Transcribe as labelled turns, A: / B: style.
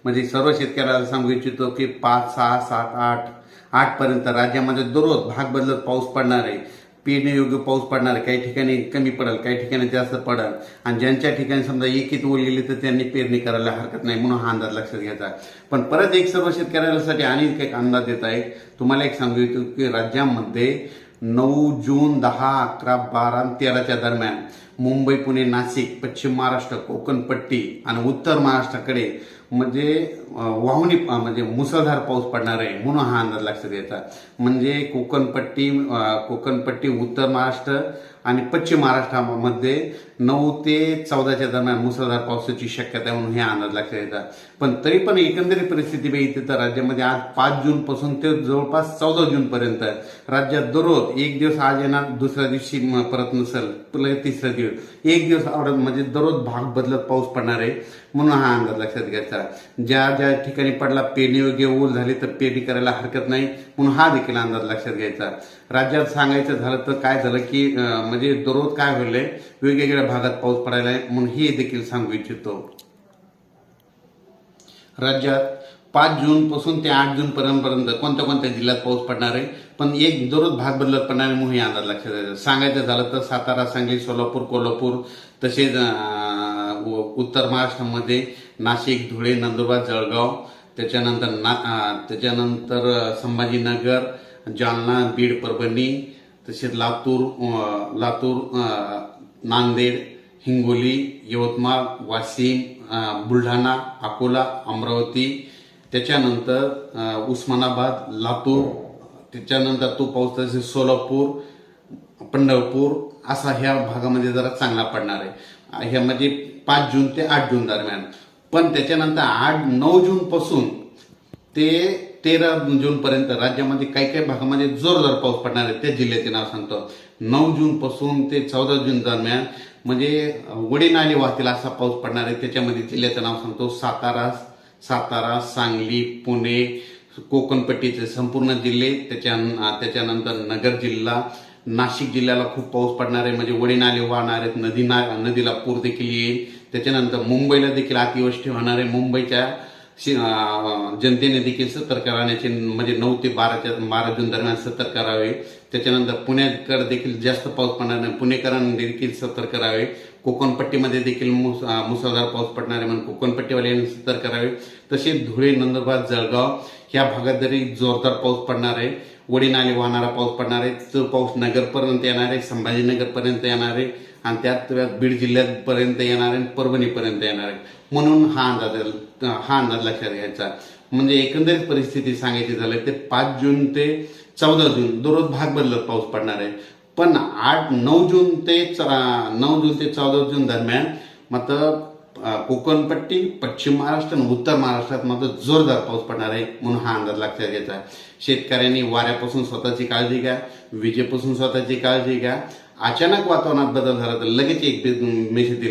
A: म्हणजे सर्व शेतकऱ्याला सांगू इच्छितो की 5, 6, 7, 8 पर्यंत राज्यामध्ये दररोज भाग बदलत पाऊस पडणार आहे. पेरण्यायोग्य पाऊस पडणार आहे. काही ठिकाणी कमी पडेल, काही ठिकाणी जास्त पडेल. आणि ज्यांच्या ठिकाणी समजा एक ओल गेली तर त्यांनी पेरणी करायला हरकत नाही, म्हणून हा अंदाज लक्षात घ्यायचा. पण परत एक सर्व शेतकऱ्यांसाठी आणि एक अंदाज देत आहे. तुम्हाला एक सांगू इच्छितो की राज्यामध्ये 9 जून, 10, 11, 12 आणि 13च्या दरम्यान मुंबई, पुणे, नाशिक, पश्चिम महाराष्ट्र, कोकण पट्टी आणि उत्तर महाराष्ट्राकडे म्हणजे वाहुणी म्हणजे मुसळधार पाऊस पडणार आहे, म्हणून हा अंदाज लक्षात घ्यायचा. म्हणजे कोकणपट्टी, उत्तर महाराष्ट्र आणि पश्चिम महाराष्ट्रामध्ये 9 ते 14च्या दरम्यान मुसळधार पावसाची शक्यता आहे, म्हणून हे अंदाज लक्षात घ्यायचा. पण तरी पण एकंदरीत परिस्थिती बघितली तर राज्यामध्ये आज 5 जून पासून ते जवळपास 14 जून पर्यंत राज्यात दररोज एक दिवस आज येणार, दुसऱ्या दिवशी परत नसेल, तिसऱ्या दिवस एक दिवस आवडत म्हणजे दररोज भाग बदलत पाऊस पडणार आहे, म्हणून हा अंदाज लक्षात घ्यायचा. ज्या ज्या ठिकाणी पडला पेरणीयोग्य ओल झाली तर पेरणी करायला हरकत नाही, म्हणून हा देखील अंदाज लक्षात घ्यायचा. राज्यात सांगायचं झालं तर काय झालं की म्हणजे दररोज काय होईल, वेगवेगळ्या भागात पाऊस पडायला आहे, म्हणून हे देखील सांगू इच्छितो. राज्यात 5 जून पासून ते 8 जून पर्यंत कोणत्या कोणत्या जिल्ह्यात पाऊस पडणार आहे, पण एक दररोज भाग बदलत पडणार आहे, म्हणून हे अंदाज लक्षात घ्यायचा. सांगायचं झालं तर सातारा, सांगली, सोलापूर, कोल्हापूर, तसेच उत्तर महाराष्ट्रामध्ये नाशिक, धुळे, नंदुरबार, जळगाव, त्याच्यानंतर संभाजीनगर, जालना, बीड, परभणी, तसेच लातूर, नांदेड, हिंगोली, यवतमाळ, वाशिम, बुलढाणा, अकोला, अमरावती, त्याच्यानंतर उस्मानाबाद, लातूर, त्याच्यानंतर तो पाऊस तसेच सोलापूर, पंढरपूर असा ह्या भागामध्ये जरा चांगला पडणार आहे. ह्यामध्ये 5 जून ते 8 जून दरम्यान. पण त्याच्यानंतर 9 जून पासून ते 13 जून पर्यंत राज्यामध्ये काही काही भागामध्ये जोरदार पाऊस पडणार आहे. त्या जिल्ह्याचे नाव सांगतो. 9 जून पासून ते 14 जून दरम्यान म्हणजे वडी नाले वाहतील असा पाऊस पडणार आहे. त्याच्यामध्ये जिल्ह्याचं नाव सांगतो. सातारा, सांगली, पुणे, कोकणपट्टीचे संपूर्ण जिल्हे, त्याच्यानंतर नगर जिल्हा, नाशिक जिल्ह्याला खूप पाऊस पडणार आहे, म्हणजे वडी नाले वाहणार आहेत, नदीला पूर देखील येईल. त्याच्यानंतर मुंबईला देखील अतिवृष्टी होणार आहे. मुंबईच्या जनतेने देखील सतर्क राहण्याचे म्हणजे 9 ते 12 जून दरम्यान सतर्क राहावे. त्याच्यानंतर पुण्याकडे देखील जास्त पाऊस पडणार नाही, पुणेकरांनी देखील सतर्क राहावे. कोकणपट्टीमध्ये देखील मुसळधार पाऊस पडणार आहे, म्हणून कोकणपट्टीवाल्यांनी सतर्क राहावे. तसेच धुळे, नंदुरबार, जळगाव ह्या भागात जरी जोरदार पाऊस पडणार आहे, वडी नाले वाहणारा पाऊस पडणार आहे. तो पाऊस नगरपर्यंत येणार आहे, संभाजीनगरपर्यंत येणार आहे आणि त्यात बीड जिल्ह्यापर्यंत येणार आहे, परभणीपर्यंत येणार आहे, म्हणून हा अंदाज लक्षात घ्यायचा. म्हणजे एकंदरीत परिस्थिती सांगायची झाली तर 5 जून ते 14 जून दररोज भाग बदलत पाऊस पडणार आहे. पण 9 जून ते 14 जून दरम्यान मात्र कोकणपट्टी, पश्चिम महाराष्ट्र आणि उत्तर महाराष्ट्रात मात्र जोरदार पाऊस पडणार आहे, म्हणून हा अंदाज लक्षात घ्यायचा. शेतकऱ्यांनी वाऱ्यापासून स्वतःची काळजी घ्या, विजेपासून स्वतःची काळजी घ्या. अचानक वातावरणात बदल झाला तर लगेच एक मेसेज दिला